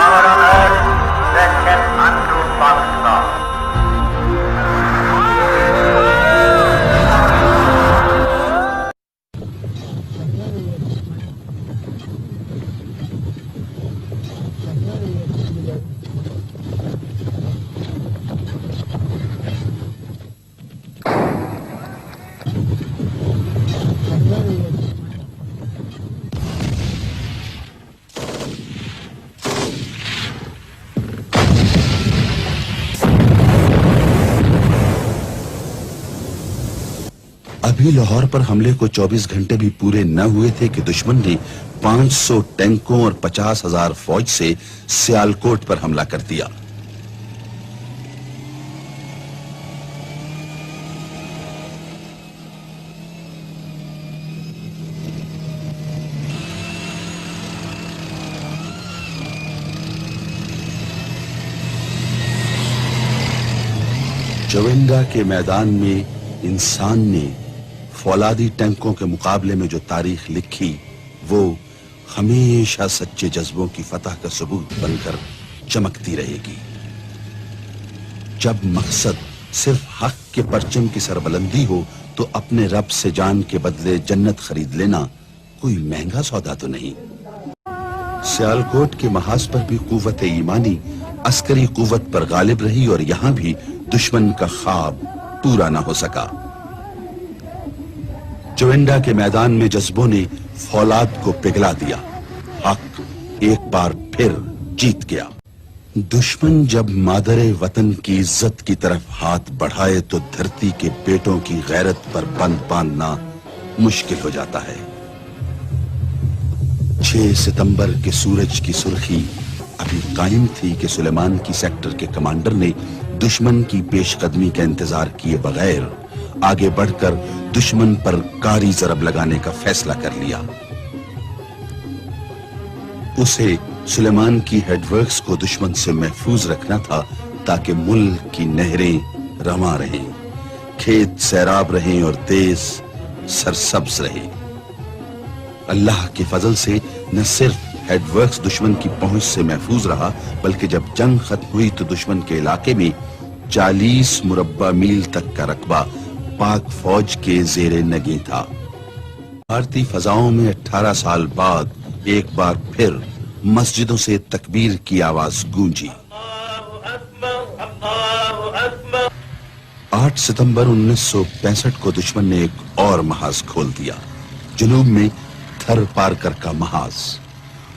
power on earth rested unto Pakistan. अभी लाहौर पर हमले को 24 घंटे भी पूरे न हुए थे कि दुश्मन ने 500 टैंकों और 50,000 फौज से सियालकोट पर हमला कर दिया। चवेंडा के मैदान में इंसान ने फौलादी टैंकों के मुकाबले में जो तारीख लिखी वो हमेशा सच्चे जज्बों की फतह का सबूत बनकर चमकती रहेगी। जब मकसद सिर्फ हक के परचम की सरबलंदी हो तो अपने रब से जान के बदले जन्नत खरीद लेना कोई महंगा सौदा तो नहीं। सियालकोट के महाज पर भी कुव्वत ईमानी अस्करी कुव्वत पर गालिब रही और यहां भी दुश्मन का ख्वाब पूरा ना हो सका। चवेंडा के मैदान में जज्बों ने फौलाद को पिघला दिया। हक एक बार फिर जीत गया। दुश्मन जब मादरे वतन की इज्जत की तरफ हाथ बढ़ाए तो धरती के बेटों की गैरत पर बंद बांधना मुश्किल हो जाता है। 6 सितंबर के सूरज की सुर्खी अभी कायम थी कि सुलेमान की सेक्टर के कमांडर ने दुश्मन की पेशकदमी का इंतजार किए बगैर आगे बढ़कर दुश्मन पर कारी जरब लगाने का फैसला कर लिया। उसे सुलेमान की हेडवर्क्स को दुश्मन से महफूज रखना था ताकि मुल्क की नहरें रमा रहें, खेत सैराब रहें और देश सरसब्ज रहे। अल्लाह के फजल से न सिर्फ हेडवर्क्स दुश्मन की पहुंच से महफूज रहा बल्कि जब जंग खत्म हुई तो दुश्मन के इलाके में 40 मुरब्बा मील तक का रकबा पाक फौज के जेरे नगी था। भारतीय फजाओं में 18 साल बाद एक बार फिर मस्जिदों से तकबीर की आवाज गूंजी। 8 सितंबर 1965 को दुश्मन ने एक और महाज खोल दिया, जुनूब में थर पारकर का महाज।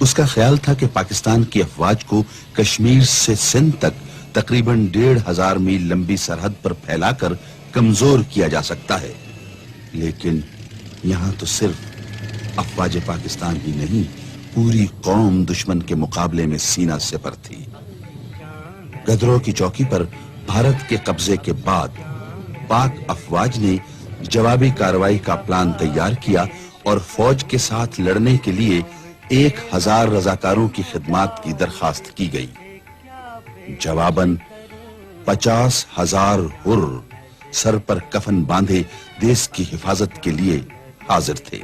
उसका ख्याल था कि पाकिस्तान की अफवाज को कश्मीर से सिंध तक तकरीबन 1,500 मील लंबी सरहद पर फैलाकर कमजोर किया जा सकता है, लेकिन यहां तो सिर्फ अफवाज पाकिस्तान ही नहीं, पूरी कौम दुश्मन के मुकाबले में सीना सिपर थी। गदरों की चौकी पर भारत के कब्जे के बाद पाक अफवाज ने जवाबी कार्रवाई का प्लान तैयार किया और फौज के साथ लड़ने के लिए 1000 रजाकारों की खिदमत की दरखास्त की गई। जवाबन 50,000 हुर्र सर पर कफन बांधे देश की हिफाजत के लिए हाजिर थे।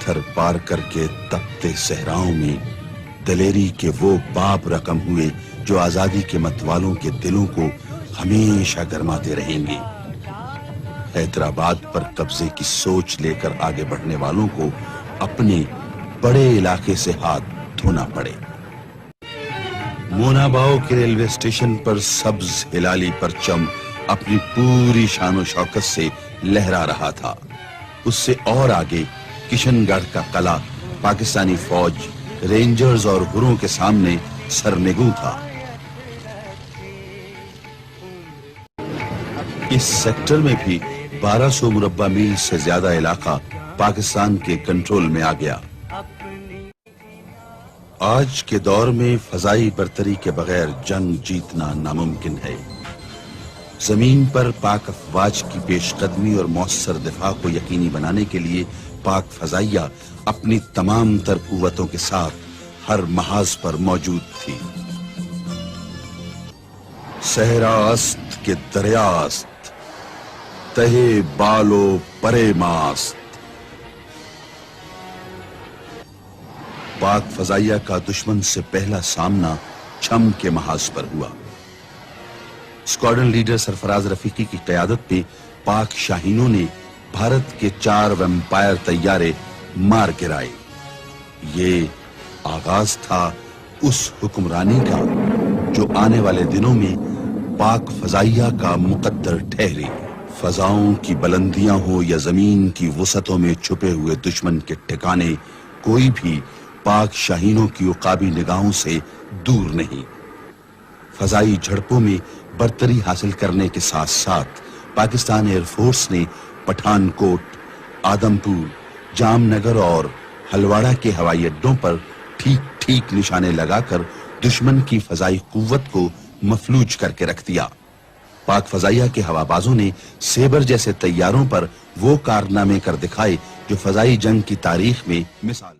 थर पार करके तपते सहराओं में दलेरी के वो बाप रकम हुए जो आजादी के मतवालों के दिलों को हमेशा गरमाते रहेंगे। हैदराबाद पर कब्जे की सोच लेकर आगे बढ़ने वालों को अपने बड़े इलाके से हाथ धोना पड़े। मोनाबाव के रेलवे स्टेशन पर सब्ज हिलाली परचम अपनी पूरी शानो शौकत से लहरा रहा था। उससे और आगे किशनगढ़ का किला पाकिस्तानी फौज, रेंजर्स और हुरों के सामने सरनिगू था। इस सेक्टर में भी 1200 मुरब्बा मील से ज्यादा इलाका पाकिस्तान के कंट्रोल में आ गया। आज के दौर में फजाई बर्तरी के बगैर जंग जीतना नामुमकिन है। जमीन पर पाक अफवाज की पेशकदमी और मौसर दिफा को यकीनी बनाने के लिए पाक फजाइया अपनी तमाम तर कुव्वतों के साथ हर महाज पर मौजूद थी। सहरास्त के दरियास्त, तहे बालो परे मास्त। پاک فضائیہ کا دشمن سے پہلا سامنا چھم کے محاذ پر ہوا۔ اسکواڈرن لیڈر سرفراز رفیقی کی قیادت میں پاک شاہینوں نے بھارت کے 4 ویمپائر طیارے مار گرائے۔ یہ آغاز تھا اس حکمرانی کا جو آنے والے دنوں میں پاک فضائیہ کا مقدر ٹھہرے۔ فضاؤں کی بلندیاں ہو یا زمین کی وسعتوں میں چھپے ہوئے دشمن کے ٹھکانے، کوئی بھی پاک شاہینوں کی عقابی نگاہوں سے دور نہیں۔ فضائی جھڑپوں میں برتری حاصل کرنے کے ساتھ ساتھ پاکستان ایئر فورس نے پٹھان کوٹ، آدم پور، جام نگر اور ہلواڑہ کے ہوائی اڈوں پر ٹھیک نشانے لگا کر دشمن کی فضائی قوت کو مفلوج کر کے رکھ دیا۔ پاک فضائیہ کے ہوابازوں نے سیبر جیسے طیاروں پر وہ کارنامے کر دکھائے جو فضائی جنگ کی تاریخ میں مثال